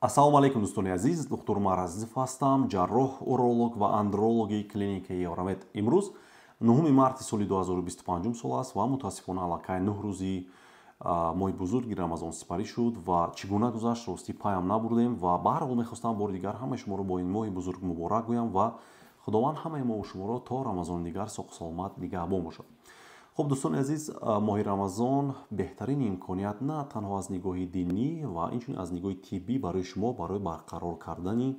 ассалому алайкум дӯстони азиз, духтур Мараззиф ҳастам, ҷарроҳ, уролог ва андрологи клиникаи Евромед. Имрӯз 9 марти соли 2025 сол аст ва мутаассифона аллакай 9 рӯзи моҳи бузурги Рамазон сипарӣ шуд ва чӣ гуна гузашт рости паям набурдем ва ба ҳар ҳол мехостам бори дигар ҳамаи шуморо бо ин моҳи бузург муборак гӯям ва худованд ҳамаи мо шуморо то рамазони дигар соҳу саломат нигаҳбон бошад. хуб дӯстони азиз, моҳи рамазон беҳтарини имконият на танҳо аз нигоҳи динӣ ва инчунин аз нигоҳи тиббӣ барои шумо барои барқарор кардани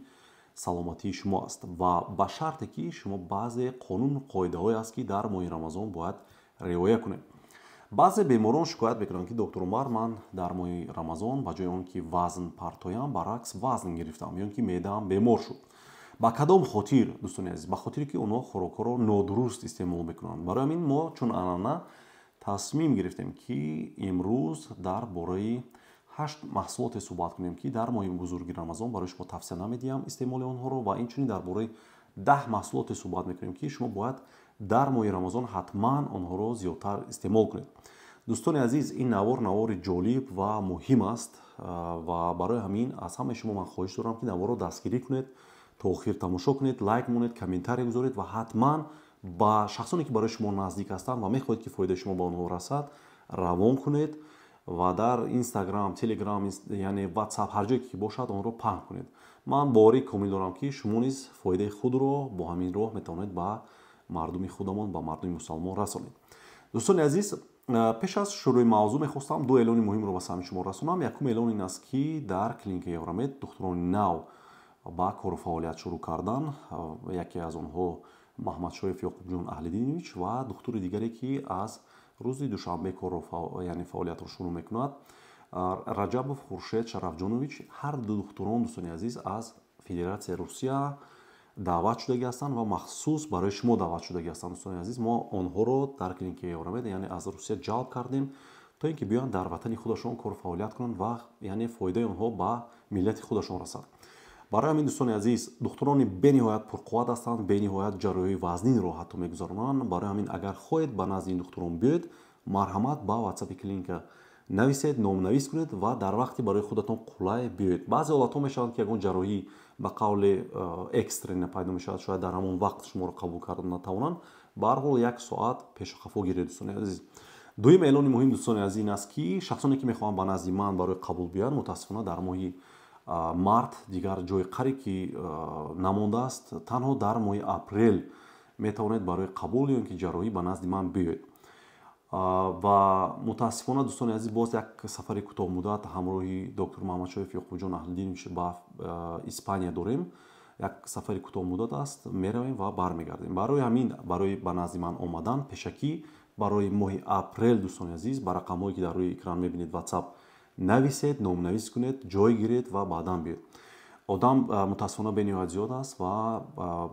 саломатии шумо аст ва ба шарте ки шумо баъзе қонуну қоидаҳое аст ки дар моҳи рамазон бояд риоя кунед. баъзе беморон шикоят мекунанд ки доктор Умар, ман дар моҳи рамазон ба ҷои он ки вазн партоям баръакс вазн гирифтам ё ин ки меъдаам бемор шуд. ба кадом хотир дӯстони азиз? Ба хотире ки онҳо хӯрокҳоро нодуруст истеъмол мекунанд. Барои ҳамин мо чун анъана тасмим гирифтем ки имрӯз дар бораи 8 маҳсулоте суҳбат кунем ки дар моҳи бузурги рамазон барои шумо тавсия намедиҳам истеъмоли онҳоро ва инчунин дар бораи 10 маҳсулоте суҳбат мекунем ки шумо бояд дар моҳи рамазон ҳатман онҳоро зиёдтар истеъмол кунед. дӯстони азиз, ин навор навори ҷолиб ва муҳим аст ва барои ҳамин аз ҳамаи шумо ман хоҳиш дорам ки наворро дастгирӣ кунед, то охир тамошо кунед, лайк монед, комментария гузоред ва ҳатман ба шахсоне ки барои шумо наздик ҳастанд ва мехоҳед ки фоидаи шумо ба онҳо расад равон кунед ва дар инстаграм, телеграм, яъне ватсап ҳар ҷое ки бошад онро паҳн кунед. ман боварии комил дорам ки шумо низ фоидаи худро бо ҳамин роҳ метавонед ба мардуми худамон, ба мардуми мусалмон расонед. дӯстони азиз, пеш аз шурӯи мавзӯъ мехостам ду эълони муҳимро ба сами шумо расонам. якум эълон ин аст ки дар клиникаи Евромед духтурони нав ба кору фаъолият шурӯъ кардан. яке аз онҳо Маҳмадшоев Ёқубҷон Аҳлидинович ва духтури дигаре ки аз рӯзи душанбе кору яъне фаъолиятро шурӯъ мекунад, Раҷабов Хуршед Шарафҷонович. ҳар ду духтурон дӯстони азиз аз Федератсияи Русия даъват шудагӣ ҳастанд ва махсус барои шумо даъват шудагӣ ҳастанд. дӯстони азиз, мо онҳоро дар клиникаи Евромед яъне аз Русия ҷалб кардем то ин ки биёянд дар ватани худашон кору фаъолият кунанд ва яъне фоидаи онҳо ба миллати худашон расад. барои ҳамин дӯстони азиз, духтурони бениҳоят пурқувват ҳастанд, бениҳоят ҷарроҳии вазнинро ҳатто мегузаронанд. барои ҳамин агар хоҳед ба назди ин духтурон биёед, марҳамат ба ватсапи клиника нависед, номнавис кунед ва дар вақти барои худатон қулай биёед. баъзе ҳолатҳо мешаванд ки ягон ҷарроҳӣ ба қавли экстрена пайдо мешавад, шояд дар ҳамон вақт шуморо қабул карда натавонанд. ба ҳар ҳол 1 соат пешохафо гиред дӯстони азиз. дуюм эълони муҳим дӯстони азиз ин аст ки шахсоне ки мехоҳанд ба назди ман барои қабул биёянд, мутаассифона дар моҳи март дигар ҷои қариб ки намондааст, танҳо дар моҳи апрел метавонед барои қабул ё ин ки ҷарроҳӣ ба назди ман биёед. ва мутаассифона дӯстони азиз, боз як сафари кӯтоҳмуддат ҳамроҳи доктор Маҳмадшоев Ёқубҷон Аҳлидинович ба Испания дорем. як сафари кӯтоҳмуддат аст, меравем ва бармегардем. барои ҳамин барои ба назди ман омадан пешакӣ барои моҳи апрел дӯстони азиз ба рақамҳое ки дар рӯи экран мебинед ватсап нависед, номнавис кунед, ҷой гиред ва баъдан биёед. одам мутаассифона бениҳоят зиёд аст ва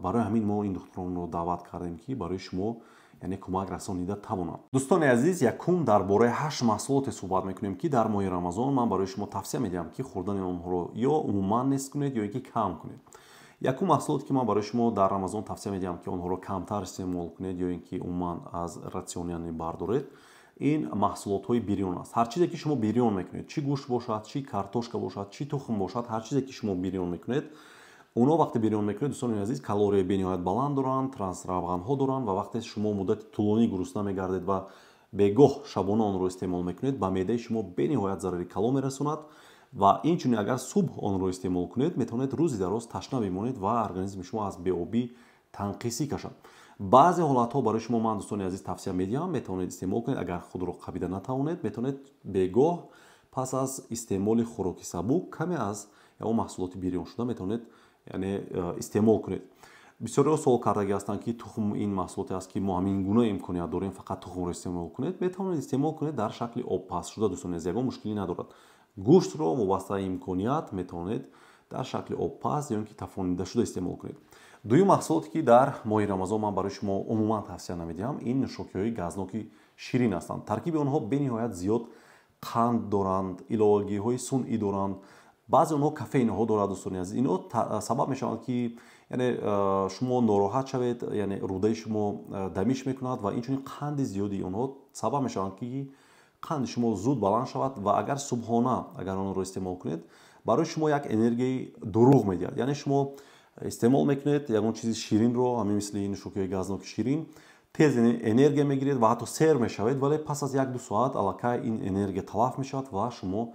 барои ҳамин мо ин духтуронро даъват кардем ки барои шумо яъне кӯмак расонида тавонанд. дӯстони азиз, якум дар бораи 8 маҳсулоте суҳбат мекунем ки дар моҳи рамазон ман барои шумо тавсия медиҳам ки хӯрдани онҳоро ё умуман нест кунед ё ин ки кам кунед. якум маҳсулоте ки ман барои шумо дар рамазон тавсия медиҳам ки онҳоро камтар истеъмол кунед ё ин ки умуман аз ратсион яъне бардоред, ин маҳсулотҳои бирён аст. ҳар чизе ки шумо бирён мекунед, чӣ гӯшт бошад, чӣ картошка бошад, чӣ тухм бошад, ҳар чизе ки шумо бирён мекунед, онҳо вақте бирён мекунед дӯстони азиз, калорияи бениҳоят баланд доранд, трансравғанҳо доранд ва вақте шумо муддати тӯлонӣ гурусна мегардед ва бегоҳ шабона онро истеъмол мекунед, ба меъдаи шумо бениҳоят зарари калон мерасонад ва инчунин агар субҳ онро истеъмол кунед, метавонед рӯзи дароз ташна бимонед ва организми шумо аз беобӣ танқисӣ кашад. баъзе ҳолатҳо барои шумо ман дӯстони азиз тавсия медиҳам, метавонед истеъмол кунед. агар худро қабида натавонед, метавонед бегоҳ пас аз истеъмоли хӯроки сабук каме аз ягон маҳсулоти бирёншуда метавонед яъне истеъмол кунед. бисёриҳо суол кардагӣ ҳастанд ки тухм ин маҳсулоте аст ки мо ҳамин гуна имконият дорем фақат тухмро истеъмол кунед. метавонед истеъмол кунед дар шакли обпазшуда дӯстони азиз, ягон мушкилӣ надорад. гӯштро вобаста имконият метавонед дар шакли обпаз ё ин ки тафонидашуда истеъмол кунед. дуюм маҳсулоте ки дар моҳи рамазон ман барои шумо умуман тавсия намедиҳам, ин нӯшокиҳои газноки ширин ҳастанд. таркиби онҳо бениҳоят зиёд қанд доранд, иловагиҳои сунъӣ доранд, баъзе онҳо кофеинҳо дорад дӯстони азиз. инҳо сабаб мешаванд ки яъне шумо нороҳат шавед, яъне рӯдаи шумо дамиш мекунад ва инчунин қанди зиёди онҳо сабаб мешаванд ки қанди шумо зуд баланд шавад ва агар субҳона агар онро истеъмол кунед, барои шумо як энергияи дурӯғ медиҳад. Яъне шумо истеъмол мекунед ягон чизи ширинро, ҳамин мисли нушокиҳои газноки ширин, тез энергия мегиред ва ҳатто сер мешавед, вале пас аз 1-2 соат аллакай ин энергия талаф мешавад ва шумо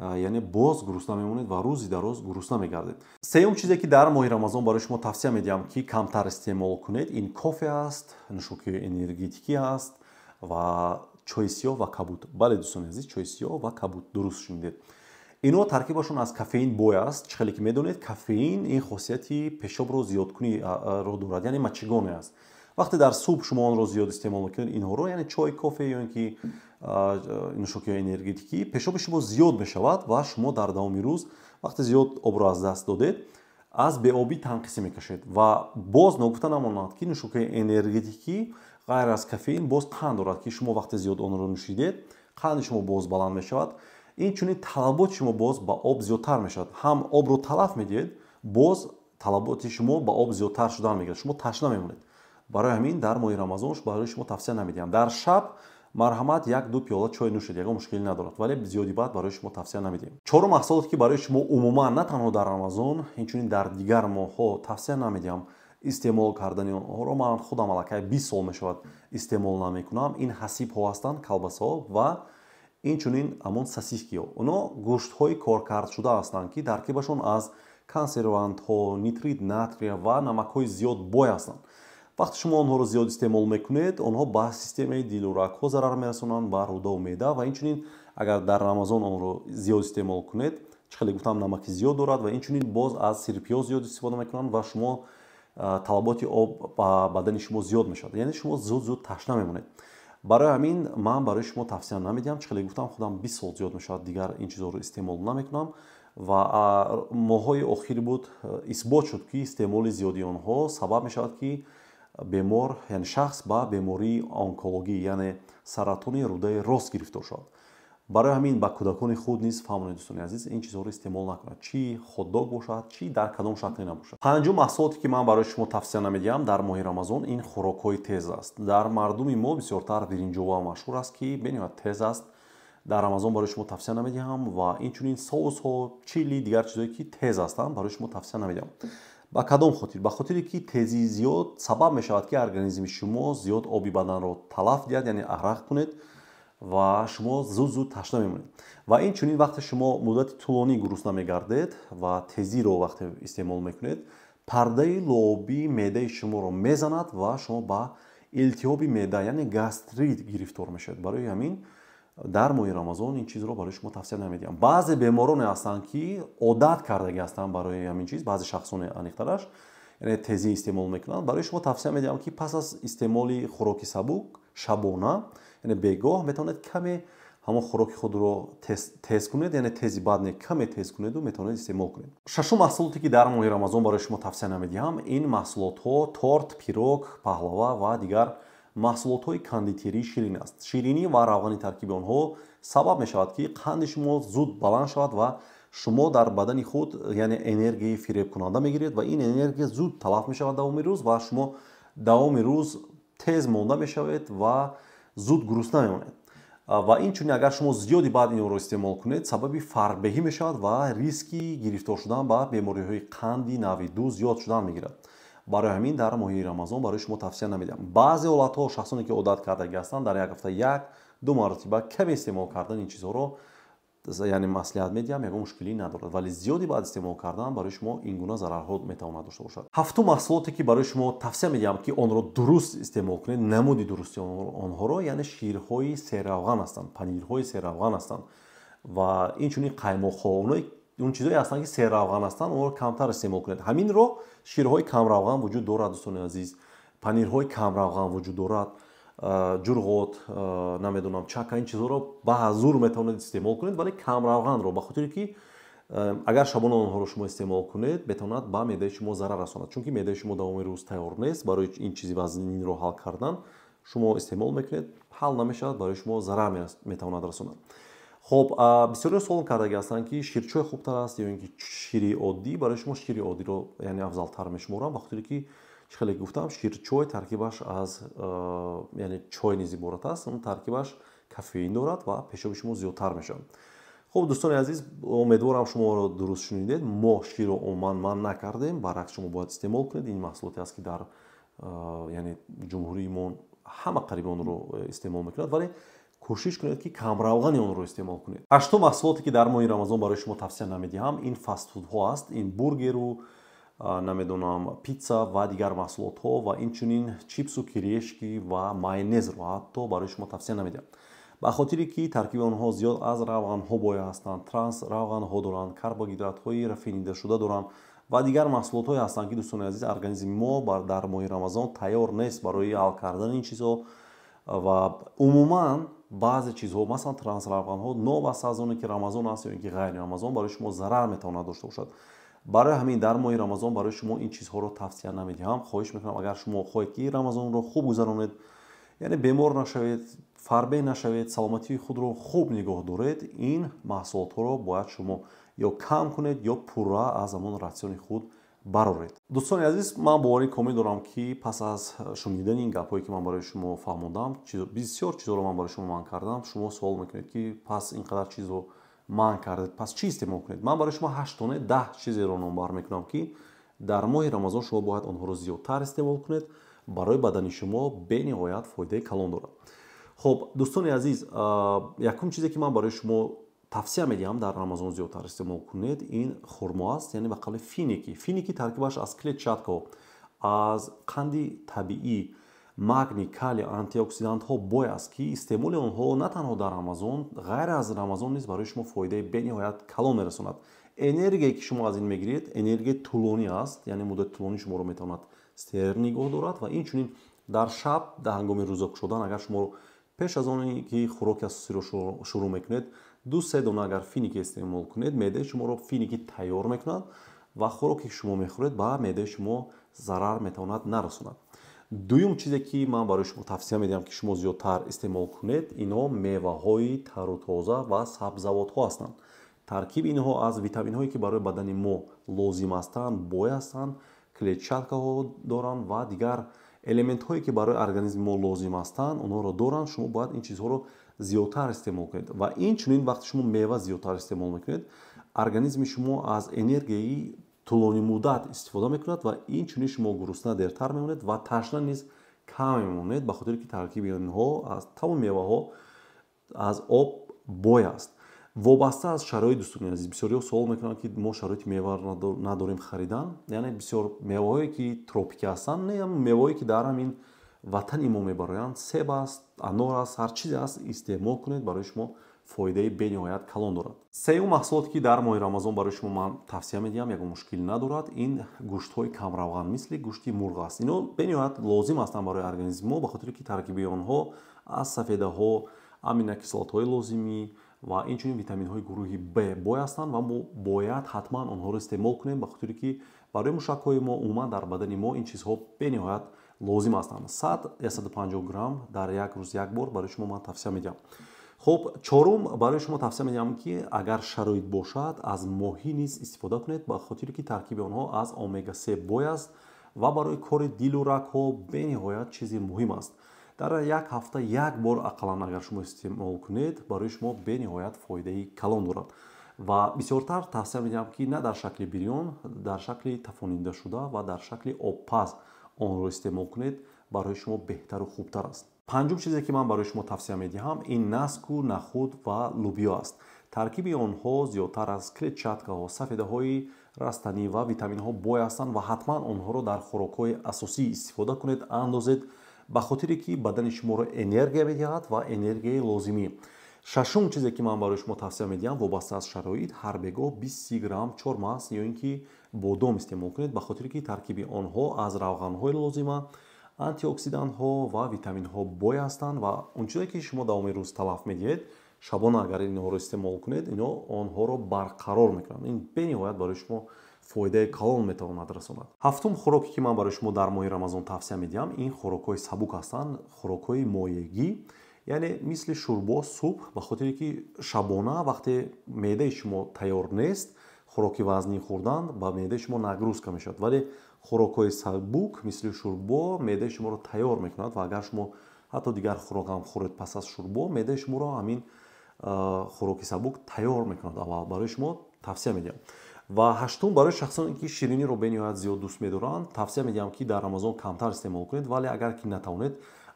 яъне боз гурусна мемонед ва рӯзи дароз гурусна мегардед. Сеюм чизе ки дар моҳи Рамазон барои шумо тавсия медиҳам ки камтар истеъмол кунед, ин кофе аст, нушокиҳои энергетикӣ аст ва чойи сиёҳ ва кабуд. Бале дӯстони азиз, чойи сиёҳ ва кабуд дуруст шунидед. Инҳо таркибашон аз кофеин бой аст. Чӣ хеле ки медонед, кофеин ин хосияти пешобро зиёдкуниро дорад, яъне мачигоне аст. Вақте дар субҳ шумо онро зиёд истеъмол мекунед, инҳоро яъне чой, кофе ё ин ки нушокиҳои энергетикӣ, пешоби шумо зиёд мешавад ва шумо дар давоми рӯз вақте зиёд обро аз даст додед, аз беобӣ танқисӣ мекашед ва боз ногуфта намонад ки нушокиҳои энергетикӣ ғайр аз кофеин боз қанд дорад ки шумо вақте зиёд онро нӯшидед, қанди шумо боз баланд мешавад. Инчунин талаботи шумо боз ба об зиёдтар мешавад. Ҳам обро талаф медиҳед, боз талаботи шумо ба об зиёдтар шудан мегирад. Шумо ташна мемонед. Барои ҳамин дар моҳи Рамазон барои шумо тавсия намедиҳам. Дар шаб марҳамат 1-2 пиёла чой нӯшед, ягон мушкилӣ надорад, вале зиёди баъд барои шумо тавсия намедиҳем. Чорум маҳсулоте ки барои шумо умуман на танҳо дар Рамазон, инчунин дар дигар моҳҳо тавсия намедиҳам истеъмол кардани онҳоро. Ман худам аллакай 20 сол мешавад истеъмол намекунам. ин ҳасибҳо ҳастанд, колбасаҳо ва инчунин ҳамон сосискиҳо. Онҳо гӯштҳои коркардшуда ҳастанд ки таркибашон аз консервантҳо, нитрит натрия ва намакҳои зиёд бой ҳастанд. Вақте шумо онҳоро зиёд истеъмол мекунед, онҳо ба системаи дилу рагҳо зарар мерасонанд, ба рӯдаву меъда ва инчунин агар дар Рамазон онро зиёд истеъмол кунед, чӣ хеле гуфтам намаки зиёд дорад ва инчунин боз аз сирпиёз зиёд истифода мекунанд ва шумо талаботи об ба бадани шумо зиёд мешавад, яъне шумо зуд ташна мемонед. Барои ҳамин ман барои шумо тавсия намедиҳам. Чӣ хеле гуфтам, худам 20 сол зиёд мешавад дигар ин чизҳоро истеъмол намекунам ва моҳҳои охир буд исбот шуд ки истеъмоли зиёди онҳо сабаб мешавад ки бемор, яъне шахс ба бемории онкологӣ, яъне саратони рӯдаи рост гирифтор шавад. Барои ҳамин ба кӯдакони худ низ фаҳмонед дӯстони азиз, ин чизҳоро истеъмол накунад, чӣ хотдог бошад, чӣ дар кадом шакли набошад. Панҷум маҳсулоте ки ман барои шумо тавсия намедиҳам дар моҳи Рамазон, ин хӯрокҳои тез аст. Дар мардуми мо бисёртар биринҷова машҳур аст ки бениҳоят тез аст. Дар Рамазон барои шумо тавсия намедиҳам ва инчунин соусҳо, чили, дигар чизҳое ки тез ҳастанд, барои шумо тавсия намедиҳам. ба кадом хотир? Ба хотире ки тезии зиёд сабаб мешавад ки организми шумо зиёд оби баданро талаф диҳад, яъне арақ кунед ва шумо зуд ташна мемонед. Ва инчунин вақте шумо муддати тӯлонӣ гурусна мегардед ва тезиро вақте истеъмол мекунед, пардаи луобии меъдаи шуморо мезанад ва шумо ба илтиҳоби меъда, яъне гастрит гирифтор мешавед. Барои ҳамин дар моҳи Рамазон ин чизро барои шумо тавсия намедиҳам. Баъзе бемороне ҳастанд ки одат кардаги ҳастанд барои ҳамин чиз, баъзе шахсоне аниқтараш, яъне тезӣ истеъмол мекунанд. Барои шумо тавсия медиҳам ки пас аз истеъмоли хӯроки сабук шабона, яъне бегоҳ, метавонед каме ҳамон хӯроки худро тез кунед, яъне тези баъд не каме тез кунеду метавонед истеъмол кунед. Шашум маҳсулоте ки дар моҳи Рамазон барои шумо тавсия намедиҳам, ин маҳсулотҳо торт, пирог, паҳлава ва дигар маҳсулотҳои кондитерии ширин аст. Ширинӣ ва равғани таркиби онҳо сабаб мешавад ки қанди шумо зуд баланд шавад ва шумо дар бадани худ яъне энергияи фиребкунанда мегиред ва ин энергия зуд талаф мешавад давоми рӯз ва шумо давоми рӯз тез монда мешавед ва зуд гурусна мемонед. Ва инчунин агар шумо зиёди баъд инро истеъмол кунед, сабаби фарбеҳӣ мешавад ва риски гирифтор шудан ба бемориҳои қанди нави 2 зиёд шудан мегирад. Барои ҳамин дар моҳи Рамазон барои шумо тавсия намедиҳам. Баъзе ҳолатҳо шахсоне ки одат кардаги ҳастанд, дар як ҳафта 1-2 маратиба каме истеъмол кардани ин чизҳоро яъне маслиҳат медиҳам, ягон мушкилӣ надорад, вале зиёди баъд истеъмол кардан барои шумо ин гуна зарарҳо метавонад дошта бошад. Ҳафтум маҳсулоте ки барои шумо тавсия медиҳам ки онро дуруст истеъмол кунед, намуди дурусти онҳоро, яъне ширҳои серавған ҳастанд, панирҳои серавған ҳастанд ва инчунин қаймоқҳо. Он чизҳое ҳастанд ки серравған ҳастанд, онро камтар истеъмол кунед. Ҳаминро ширҳои камравған вуҷуд дорад, дӯстони азиз, панирҳои камравған вуҷуд дорад, ҷурғот, намедонам, чака, ин чизҳоро ба ҳазур метавонед истеъмол кунед, вале камравғанро, ба хотире ки агар шабона онҳоро шумо истеъмол кунед, метавонад ба меъдаи шумо зарар расонад, чунки меъдаи шумо давоми рӯз тайёр нест. Барои ин чизи вазнинро ҳал кардан шумо истеъмол мекунед, ҳал намешавад, барои шумо зарар метавонад расонад. Хоб, бисёриҳо суол кардаги ҳастанд ки ширчой хубтар аст ё ин ки шири оддӣ. Барои шумо шири оддиро яъне афзалтар мешуморам, ба хотире ки чӣ хеле гуфтам, ширчой таркибаш аз яъне чой низ иборат аст. Он таркибаш кофеин дорад ва пешоби шумо зиёдтар мешавад. خب دوستان عزیز امیدوارم شما رو درست شنیدید. ما شیر رو عموما من نکردیم، برعکس شما باید استعمال کنید. این محصولاتی است که در یعنی جمهوری ما همه قریب اون رو استعمال میکنند، ولی کوشش کنید که کم روغنی اون رو استعمال کنید. هشتم محصولاتی که در ماه رمضان برای شما توصیه نمیدیم این فست فود ها است. این برگر و نمیدونم پیتزا و دیگر محصولات ها و اینچنین چیپس و کریشکی و مایونز رو حتی برای شما توصیه نمیدیم، به خاطری که ترکیب آنها زیاد از روغن ها بویا هستند، ترانس روغن ها دارند، کربوهیدرات های رفینیده شده دارند و دیگر محصولات های هستند که دوستان عزیز ارگانیسم ما در ماه رمضان تیار نیست برای حل کردن این چیزها. و عموما بعضی چیزها مثلا ترانس روغن ها نوبسته از اون که رمضان است یا اینکه غیر رمضان برای شما ضرر میتواند داشته باشد. برای همین در ماه رمضان برای شما این چیزها رو توصیه نمیدهم. خواهش میکنم اگر شما خواهید که رمضان رو خوب گذرانید، یعنی بیمار نشوید، فربه نشوید، سلامتی خود رو خوب نگاه دارید، این محصولات رو باید شما یا کم کنید یا پورا از همون راسیون خود برآورید. دوستان عزیز من باوری کامل دارم که پس از شنیدن این گپایی که من برای شما فهموندم، بسیار چیزا رو من برای شما من کردم، شما سوال میکنید که پس اینقدر چیز رو من کردید پس چی استعمال کنید. من برای شما 8 تا 10 چیزی رو نامبر میکنم که در ماه رمضان شما باید آنها رو زیادتر استعمال کنید، برای بدن شما به نهایت فایده کلان دارد. خب دوستان عزیز یکم چیزی که من برای شما توصیه میدم در رمضان زیادتر استعمال کنید این خرما است، یعنی به قول فینیکی. فینیکی ترکیبش از کلتچاتکا، از قند طبیعی، مگنی، کالی، آنتی اکسیدانت ها بوی است که استعمال آنها نه تنها در رمضان غیر از رمضان نیز برای شما فایده به نهایت کلان میرساند. انرژی که شما از این میگیرید انرژی طولانی است، یعنی مدت طولانی شما رو میتواند استر نگاه دارد و اینچنین در شب در هنگام روزه شدن اگر شما پیش از آن که خوراک اساسی رو شروع میکنید 2-3 دانه اگر فینیکی استعمال کنید، معده شما رو فینیکی تیار میکند و خوراکی که شما میخورید به معده شما ضرر میتواند نرساند. دوم چیزی که من برای شما توصیه میدم که شما زیادتر استعمال کنید اینا میوه های تر و تازه و سبزیجات ها هستند. ترکیب اینها از ویتامین هایی که برای بدن ما لازم هستند بوی هستند، کلتچاتکا ها دارند و دیگر المنت هایی که برای ارگانیسم ما لازم هستند اونها رو دارند. شما باید این چیزها رو زیادتر استعمال کنید و این چنین وقتی شما میوه زیادتر استعمال میکنید ارگانیسم شما از انرژی طولانی مدت استفاده میکند و این چنین شما گرسنه دیرتر میمونید و تشنه نیز کم میمونید، به خاطر که ترکیب اینها از تمام میوه ها از آب بوی است. وابسته از شرایط دوستان عزیز بسیاری سوال میکنن که ما شرایط میوه نداریم خریدن، یعنی بسیار میوه‌هایی که تروپیکی هستند نه میوه‌هایی که در همین وطن ما میبرند، سیب است، انار است، هر چیزی است استعمال کنید برای شما فایده به نهایت کلان دارد. سوم محصولاتی که در ماه رمضان برای شما من توصیه میدم یک مشکل ندارد این گوشت های کم روغن مثل گوشت مرغ است. اینا به نهایت لازم هستند برای ارگانیسم ما، به خاطر که ترکیب آنها از سفیده ها، امینوکیسلات های لازمی و اینچنین ویتامین های گروه B بوی هستند و ما باید حتما آنها رو استعمال کنیم، به خاطر که برای موشک های ما عموما در بدن ما این چیزها به نهایت لازم هستند. 100-150 گرم در یک روز یک بار برای شما من توصیه میدم. خب چهارم برای شما توصیه میدم که اگر شرایط باشد از ماهی نیز استفاده کنید، به خاطر که ترکیب آنها از امگا 3 بوی است و برای کار دل و رگ ها به نهایت چیزی مهم است. در یک هفته یک بار اقلا اگر شما استعمال کنید برای شما به نهایت فایده کلان دارد و بسیارتر توصیه میدم که نه در شکل بریون، در شکل تفانیده شده و در شکل آبپز آن رو استعمال کنید، برای شما بهتر و خوبتر است. پنجم چیزی که من برای شما توصیه میدهم این نسک و نخود و لوبیا است. ترکیب آنها زیادتر از کلتچاتکا ها، سفیده های رستنی و ویتامین ها بوی هستند و حتما آنها رو در خوراک های اساسی استفاده کنید، اندازید، به خاطر که بدن شما رو انرژی میدهد و انرژی لازمی. ششم چیزی که من برای شما توصیه میدم وابسته از شرایط هر بگاه 20 گرم چرم است یا اینکه بادام استعمال کنید، به خاطر که ترکیب آنها از روغن های لازمه، آنتی اکسیدانت ها و ویتامین ها بوی هستند و اون چیزی که شما دوام روز تلف میدید شبانه اگر اینها رو استعمال کنید اینا آنها رو برقرار میکنند. این به نهایت برای شما فایده کلان میتواند رساند. هفتم خوراکی که من برای شما در ماه رمضان توصیه میدم این خوراک‌های سبک هستند، خوراک‌های مایگی، یعنی مثل شوربا، سوپ، به خاطر که شبانه وقتی معده شما تیار نیست خوراکی وزنی خوردن با معده شما نگروز که میشد، ولی خوراک‌های سبک مثل شوربا معده شما رو تیار میکند و اگر شما حتی دیگر خوراک هم خورید پس از شوربا معده شما رو همین خوراکی سبک تیار میکنند. اول برای شما توصیه میدیم. و هشتم برای شخصانی که شیرینی رو بنیاد زیاد دوست می‌دارند توصیه میدیم که در رمضان کمتر استعمال کنید، ولی اگر که نتوانید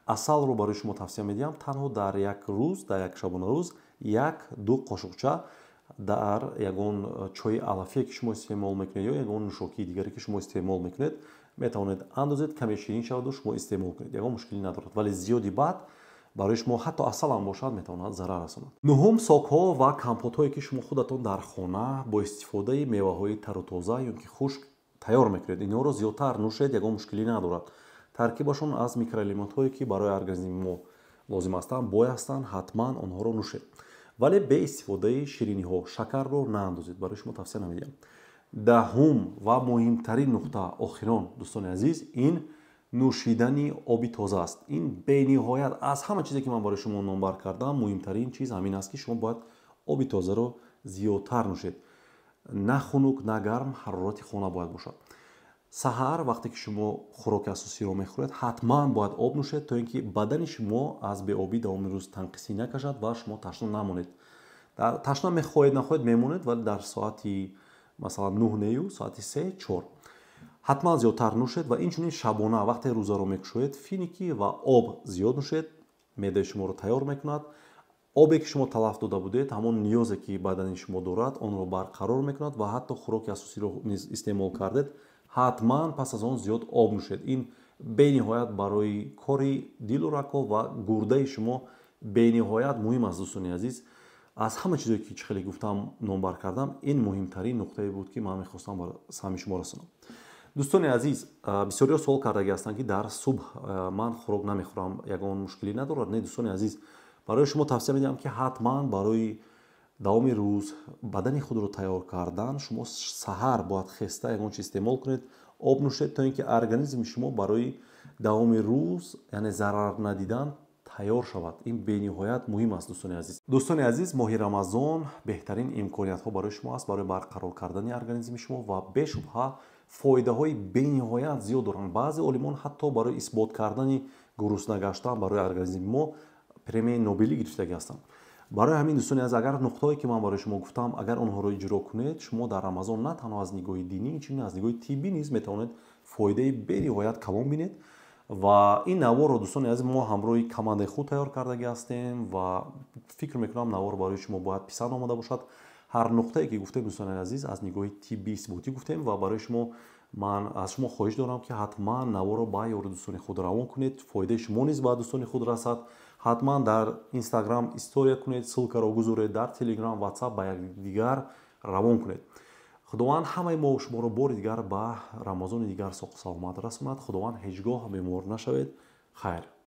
عسل رو برای شما توصیه میدیم تنها در یک روز، در یک شبانه روز یک دو قاشقچه در یگان چای علفی که شما استعمال میکنید یا یگان نوشاکی دیگری که شما استعمال میکنید میتوانید اندازید کمی شیرین شود و شما استعمال کنید، یگان مشکلی ندارد. ولی زیادی بعد برای شما حتی عسل هم باشد میتواند ضرر رساند. نهم ساک‌ها و کمپوت‌هایی که شما خودتان در خانه با استفاده میوه‌های تر و تازه یا که خشک تیار میکنید، اینها رو زیادتر نوشید، یگان مشکلی ندارد. ترکیبشون از میکروالمنت‌هایی که برای ارگانیسم ما لازم هستند بایستند، حتما آنها رو نوشید. ولی به استفاده شیرینی‌ها شکر رو ناندازید، برای شما توصیه نمیدیم. دهم و مهمترین نقطه آخران دوستان عزیز این نوشیدن آبی تازه است. این بین‌نهایت از همه چیزی که من برای شما نامبر کردم مهمترین چیز همین است که شما باید آبی تازه رو زیادتر نوشید. نه خنک نه گرم، حرارت خانه باید باشد. سحر وقتی که شما خوراک اساسی رو میخورید حتما باید آب نوشید تا اینکه بدن شما از بی‌آبی دوام روز تنقیسی نکشد و شما تشنه نمانید. تشنه میخواهید نخواهید میمونید، ولی در ساعتی مثلا 9 نیو ساعتی 3 4 حتما زیادتر نوشید. و اینچنین شبانه وقتی روزه رو میکشوید فینیکی و آب زیاد نوشید، معده شما رو تیار میکند. آبی که شما تلف داده بودید همون نیازی که بدن شما دارد آن رو برقرار میکند و حتی خوراک اساسی رو نیز استعمال کردید حتما پس از آن زیاد آب نوشید. این بین‌نهایت برای کاری دل و رکا و گرده شما بین‌نهایت مهم است دوستان عزیز. از همه چیزی که خیلی گفتم نامبر کردم این مهمترین نقطه بود که من میخواستم برای سهم شما رسونم. دوستان عزیز بسیاری سوال کردگی هستند که در صبح من خوراک نمیخورم، یگان مشکلی ندارد؟ نه دوستان عزیز، برای شما توصیه میدم که حتما برای دوام روز بدن خود رو تیار کردن شما سحر باید خسته یگان چیز استعمال کنید، آب نوشید تا اینکه ارگانیسم شما برای دوام روز یعنی ضرر ندیدن تیار شود. این بین‌نهایت مهم است دوستان عزیز. دوستان عزیز ماه رمضان بهترین امکانیت ها برای شما است برای برقرار کردن ارگانیسم شما و به شبهه فایده های بین‌نهایت زیاد دارند. بعضی عالمان حتی برای اثبات کردن گرسنه گشتن برای ارگانیسم ما پرمی نوبلی گرفتگی هستند. برای همین دوستان عزیز اگر نقطه‌ای که من برای شما گفتم اگر آنها رو اجرا کنید شما در رمضان نه تنها از نگاه دینی چون از نگاه طبی نیز میتوانید فایده بین‌نهایت کلان بینید. و این نوار رو دوستان عزیز ما همراه کماند خود تیار کردگی هستیم و فکر میکنم نوار برای شما باید پسند آمده باشد. هر نقطه‌ای که گفتیم دوستان عزیز از نگاه طبی ثبوتی گفتیم و برای شما من از شما خواهش دارم که حتما نوار رو با یار دوستان خود روان کنید، فایده شما نیز با دوستان خود رسد. حتما در اینستاگرام استوری کنید، سلکه رو گذارید، در تلگرام واتساپ با یکدیگر روان کنید. خداوند همه ما و شما رو بار دیگر به رمضان دیگر ساق و سلامت رساند. خداوند هیچگاه بیمار نشوید. خیر.